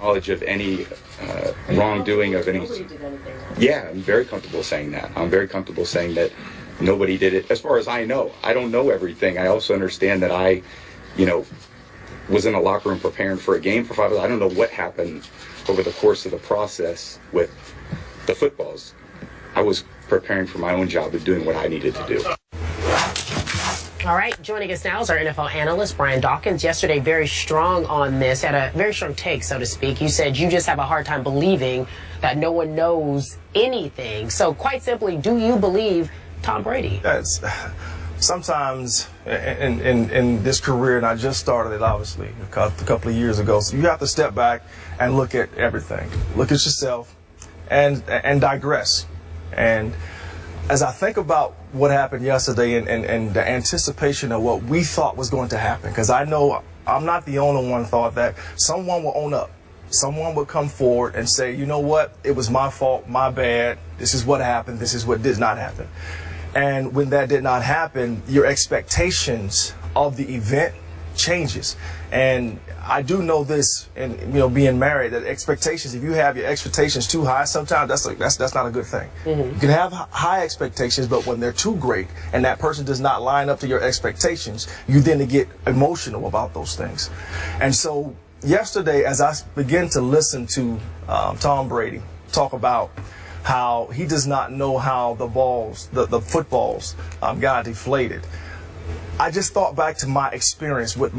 knowledge of any wrongdoing of any. Nobody did anything wrong. Yeah, I'm very comfortable saying that. I'm very comfortable saying that nobody did it. As far as I know, I don't know everything. I also understand that I, was in a locker room preparing for a game for 5 hours. I don't know what happened over the course of the process with the footballs. I was preparing for my own job of doing what I needed to do. All right, joining us now is our NFL analyst, Brian Dawkins. Yesterday, very strong on this, had a very strong take, so to speak. You said you just have a hard time believing that no one knows anything. So quite simply, do you believe Tom Brady? That's sometimes in this career, and I just started it obviously a couple of years ago, so you have to step back and look at everything. Look at yourself and digress. And as I think about what happened yesterday and the anticipation of what we thought was going to happen, because I know I'm not the only one thought that someone will own up. Someone would come forward and say, you know what, it was my fault, my bad, this is what happened, this is what did not happen. And when that did not happen, your expectations of the event changes. And I do know this, and being married, that expectations, if you have your expectations too high, sometimes that's not a good thing. You can have high expectations, but when they're too great and that person does not line up to your expectations, you then get emotional about those things. And so yesterday, as I began to listen to Tom Brady talk about how he does not know how the footballs got deflated, I just thought back to my experience with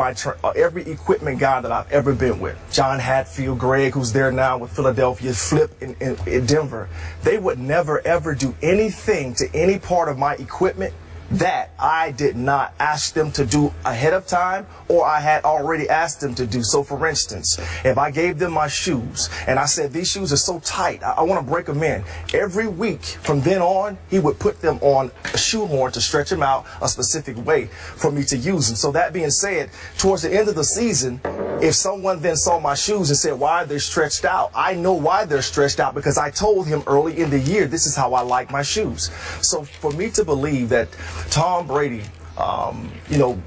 every equipment guy that I've ever been with. John Hatfield, Greg, who's there now with Philadelphia, Flip in Denver. They would never, ever do anything to any part of my equipment that I did not ask them to do ahead of time, or I had already asked them to do. So for instance, if I gave them my shoes and I said, these shoes are so tight, I want to break them in, every week from then on, he would put them on a shoehorn to stretch them out a specific way for me to use them. So that being said, towards the end of the season, if someone then saw my shoes and said, why are they stretched out? I know why they're stretched out, because I told him early in the year, this is how I like my shoes. So for me to believe that Tom Brady,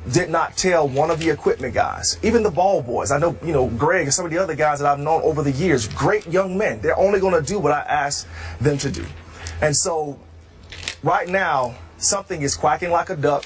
did not tell one of the equipment guys, even the ball boys. I know, Greg and some of the other guys that I've known over the years, great young men. They're only going to do what I ask them to do. And so right now, something is quacking like a duck.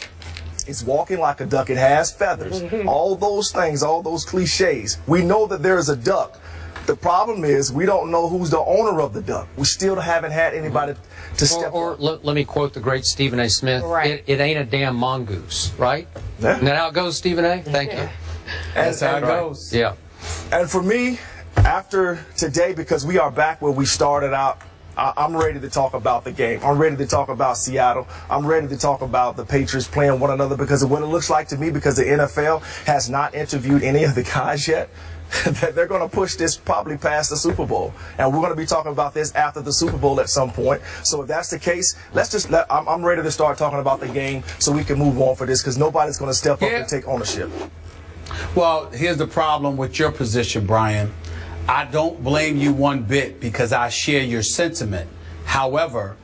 It's walking like a duck. It has feathers. All those things, all those cliches. We know that there is a duck. The problem is we don't know who's the owner of the duck. We still haven't had anybody to step up. Let me quote the great Stephen A. Smith. Right. It ain't a damn mongoose, right? Yeah. Isn't that how it goes, Stephen A.? Thank you. That's how it goes. Yeah. And for me, after today, because we are back where we started out, I'm ready to talk about the game. I'm ready to talk about Seattle. I'm ready to talk about the Patriots playing one another, because of what it looks like to me, because the NFL has not interviewed any of the guys yet. They're going to push this probably past the Super Bowl, and we're going to be talking about this after the Super Bowl at some point. So if that's the case, I'm ready to start talking about the game so we can move on for this, because nobody's going to step up and take ownership. Well, here's the problem with your position, Brian. I don't blame you one bit, because I share your sentiment. However,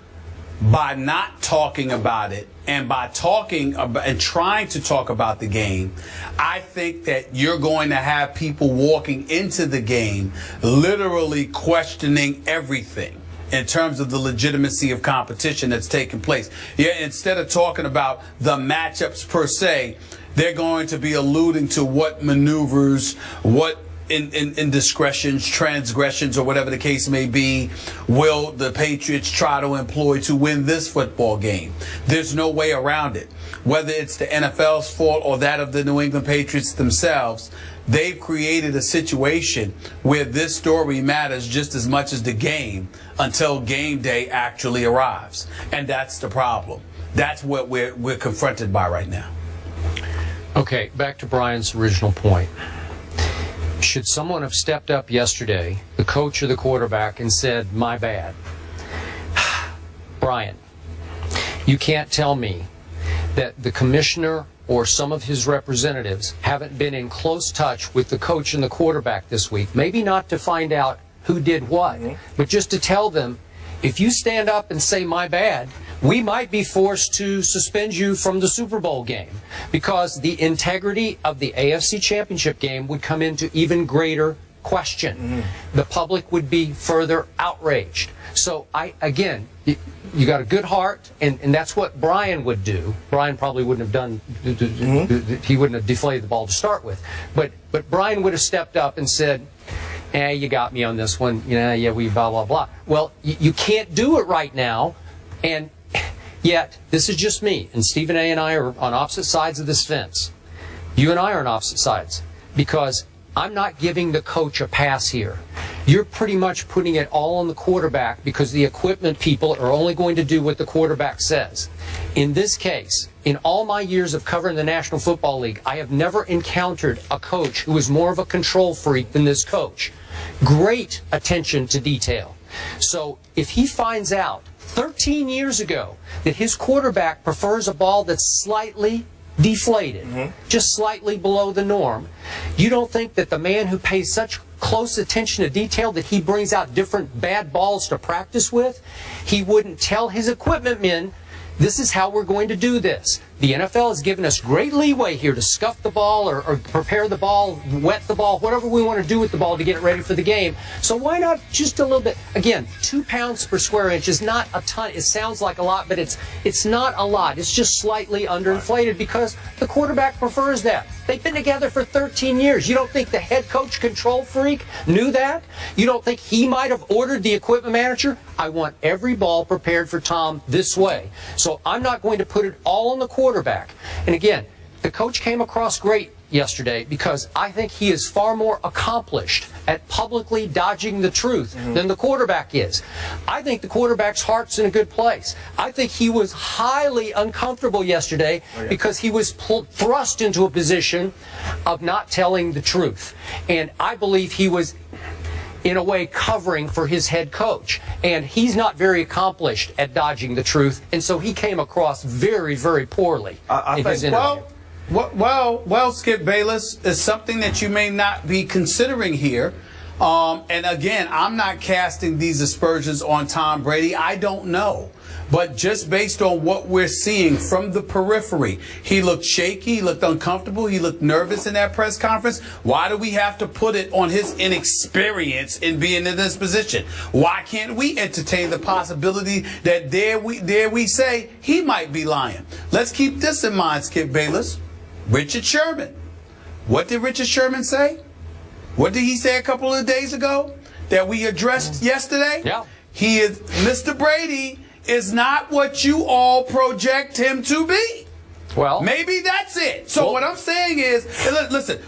by not talking about it and by talking about and trying to talk about the game, I think that you're going to have people walking into the game literally questioning everything in terms of the legitimacy of competition that's taking place. Yeah, instead of talking about the matchups per se, they're going to be alluding to what maneuvers, what indiscretions, transgressions, or whatever the case may be, will the Patriots try to employ to win this football game. There's no way around it. Whether it's the NFL's fault or that of the New England Patriots themselves, they've created a situation where this story matters just as much as the game until game day actually arrives. And that's the problem. That's what we're confronted by right now. Okay, back to Brian's original point. Should someone have stepped up yesterday, the coach or the quarterback, and said, my bad? Brian, you can't tell me that the commissioner or some of his representatives haven't been in close touch with the coach and the quarterback this week. Maybe not to find out who did what, but just to tell them, if you stand up and say, my bad, we might be forced to suspend you from the Super Bowl game, because the integrity of the AFC Championship game would come into even greater question, the public would be further outraged. So again, you got a good heart, and that's what Brian would do. Brian probably wouldn't have done, he wouldn't have deflated the ball to start with. But Brian would have stepped up and said, you got me on this one, we blah, blah, blah. Well, you can't do it right now, and yet, this is just me, and Stephen A. and I are on opposite sides of this fence. You and I are on opposite sides, because I'm not giving the coach a pass here. You're pretty much putting it all on the quarterback because the equipment people are only going to do what the quarterback says. In this case, in all my years of covering the National Football League, I have never encountered a coach who is more of a control freak than this coach. Great attention to detail. So if he finds out 13 years ago that his quarterback prefers a ball that's slightly deflated, just slightly below the norm, you don't think that the man who pays such close attention to detail that he brings out different bad balls to practice with, he wouldn't tell his equipment men, this is how we're going to do this. The NFL has given us great leeway here to scuff the ball or prepare the ball, wet the ball, whatever we want to do with the ball to get it ready for the game. So why not just a little bit? Again, 2 pounds per square inch is not a ton. It sounds like a lot, but it's not a lot. It's just slightly underinflated because the quarterback prefers that. They've been together for 13 years. You don't think the head coach control freak knew that? You don't think he might have ordered the equipment manager? I want every ball prepared for Tom this way. So I'm not going to put it all on the quarterback. And again, the coach came across great yesterday because I think he is far more accomplished at publicly dodging the truth than the quarterback is. I think the quarterback's heart's in a good place. I think he was highly uncomfortable yesterday because he was thrust into a position of not telling the truth. And I believe he was, in a way, covering for his head coach. And he's not very accomplished at dodging the truth, and so he came across very, very poorly in his interview. Well, Skip Bayless, is something that you may not be considering here. And again, I'm not casting these aspersions on Tom Brady. I don't know. But just based on what we're seeing from the periphery, he looked shaky, he looked uncomfortable, he looked nervous in that press conference. Why do we have to put it on his inexperience in being in this position? Why can't we entertain the possibility that dare we say he might be lying? Let's keep this in mind, Skip Bayless. Richard Sherman. What did Richard Sherman say? What did he say a couple of days ago that we addressed yesterday? Yeah. He is, Mr. Brady is not what you all project him to be. Well, maybe that's it. So what I'm saying is, listen,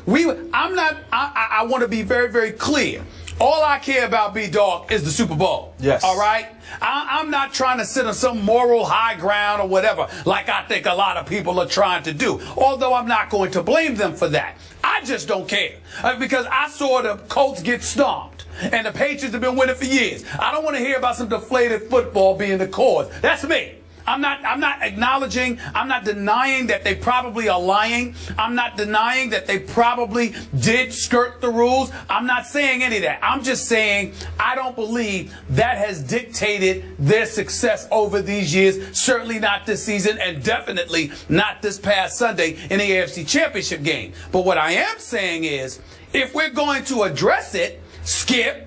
I want to be very, very clear. All I care about, B-Dog, is the Super Bowl. Yes. All right? I'm not trying to sit on some moral high ground or whatever, like I think a lot of people are trying to do. Although I'm not going to blame them for that. I just don't care. Because I saw the Colts get stomped. And the Patriots have been winning for years. I don't want to hear about some deflated football being the cause. That's me. I'm not acknowledging, I'm not denying that they probably are lying. I'm not denying that they probably did skirt the rules. I'm not saying any of that. I'm just saying I don't believe that has dictated their success over these years. Certainly not this season, and definitely not this past Sunday in the AFC Championship game. But what I am saying is, if we're going to address it, Skip,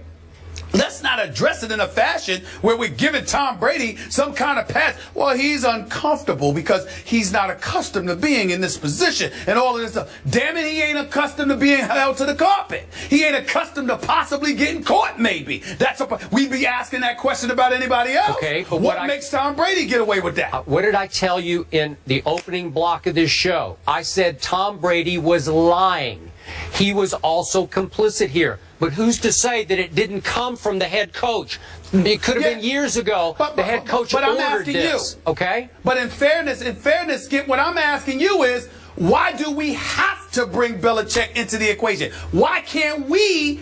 let's not address it in a fashion where we're giving Tom Brady some kind of pass. Well, he's uncomfortable because he's not accustomed to being in this position and all of this stuff. Damn it, he ain't accustomed to being held to the carpet. He ain't accustomed to possibly getting caught, maybe. We'd be asking that question about anybody else. Okay, but what makes Tom Brady get away with that? What did I tell you in the opening block of this show? I said Tom Brady was lying. He was also complicit here. But who's to say that it didn't come from the head coach? It could have been years ago. The head coach ordered this. Okay? But in fairness, Skip, what I'm asking you is, why do we have to bring Belichick into the equation? Why can't we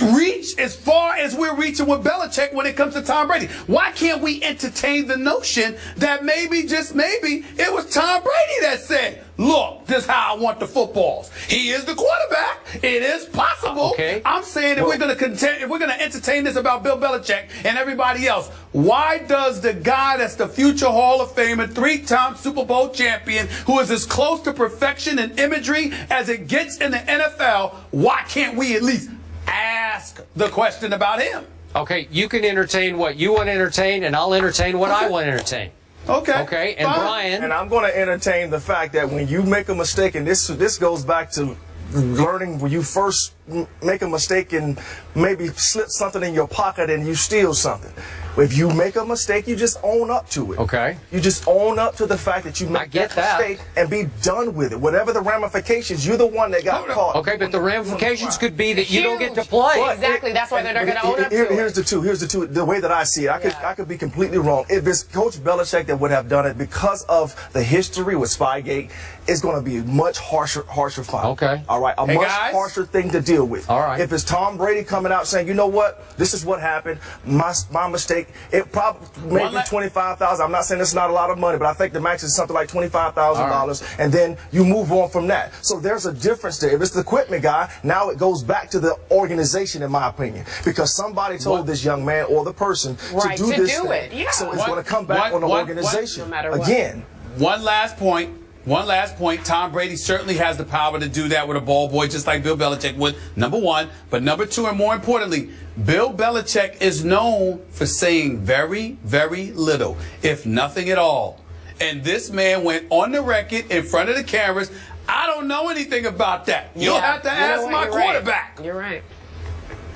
reach as far as we're reaching with Belichick when it comes to Tom Brady? Why can't we entertain the notion that maybe, just maybe, it was Tom Brady that said, look, this is how I want the footballs. He is the quarterback. It is possible. Okay. I'm saying if we're going to entertain this about Bill Belichick and everybody else, why does the guy that's the future Hall of Famer, 3-time Super Bowl champion, who is as close to perfection and imagery as it gets in the NFL, why can't we at least ask ask the question about him. Okay, you can entertain what you want to entertain, and I'll entertain what I want to entertain. Okay. Okay, and fine. Brian. And I'm going to entertain the fact that when you make a mistake, and this goes back to learning when you first make a mistake and maybe slip something in your pocket and you steal something. If you make a mistake, you just own up to it. Okay. You just own up to the fact that you made that mistake and be done with it. Whatever the ramifications, you're the one that got caught. Okay, but the ramifications could be that you don't get to play. Exactly. That's why they're not going to own up to it. Here's the two. The way that I see it, I could be completely wrong. If it's Coach Belichick that would have done it, because of the history with Spygate, it's going to be a much harsher fine. Okay. All right. A much harsher thing to deal with. All right. If it's Tom Brady coming out saying, you know what, this is what happened, my mistake. It probably maybe $25,000. I'm not saying it's not a lot of money, but I think the max is something like $25,000, and then you move on from that. So there's a difference there. If it's the equipment guy, now it goes back to the organization, in my opinion, because somebody told this young man or the person to do this thing. Yeah. So it's going to come back on the organization no matter what. again. One last point. Tom Brady certainly has the power to do that with a ball boy, just like Bill Belichick would, number one. But number two, and more importantly, Bill Belichick is known for saying very, very little, if nothing at all. And this man went on the record in front of the cameras. I don't know anything about that. You'll have to ask my quarterback. You're right.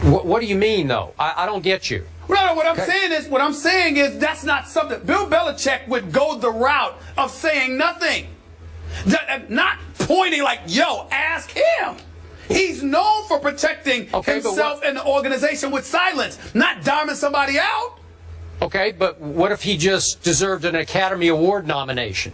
What do you mean, though? I don't get you. No, what I'm saying is that's not something. Bill Belichick would go the route of saying nothing. Not pointing like, yo, ask him. He's known for protecting himself and the organization with silence, not diming somebody out. Okay, but what if he just deserved an Academy Award nomination?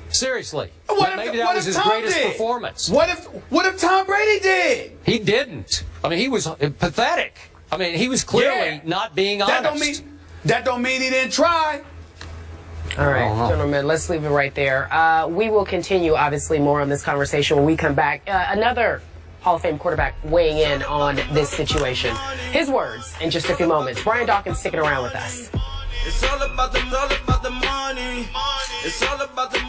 Seriously. Maybe that was his greatest performance. What if Tom Brady did? He didn't. I mean, he was pathetic. I mean, he was clearly not being honest. That don't mean he didn't try. All right, gentlemen, let's leave it right there. We will continue, obviously, more on this conversation when we come back. Another Hall of Fame quarterback weighing in on this situation. His words in just a few moments. Brian Dawkins sticking around with us. It's all about the money. It's all about the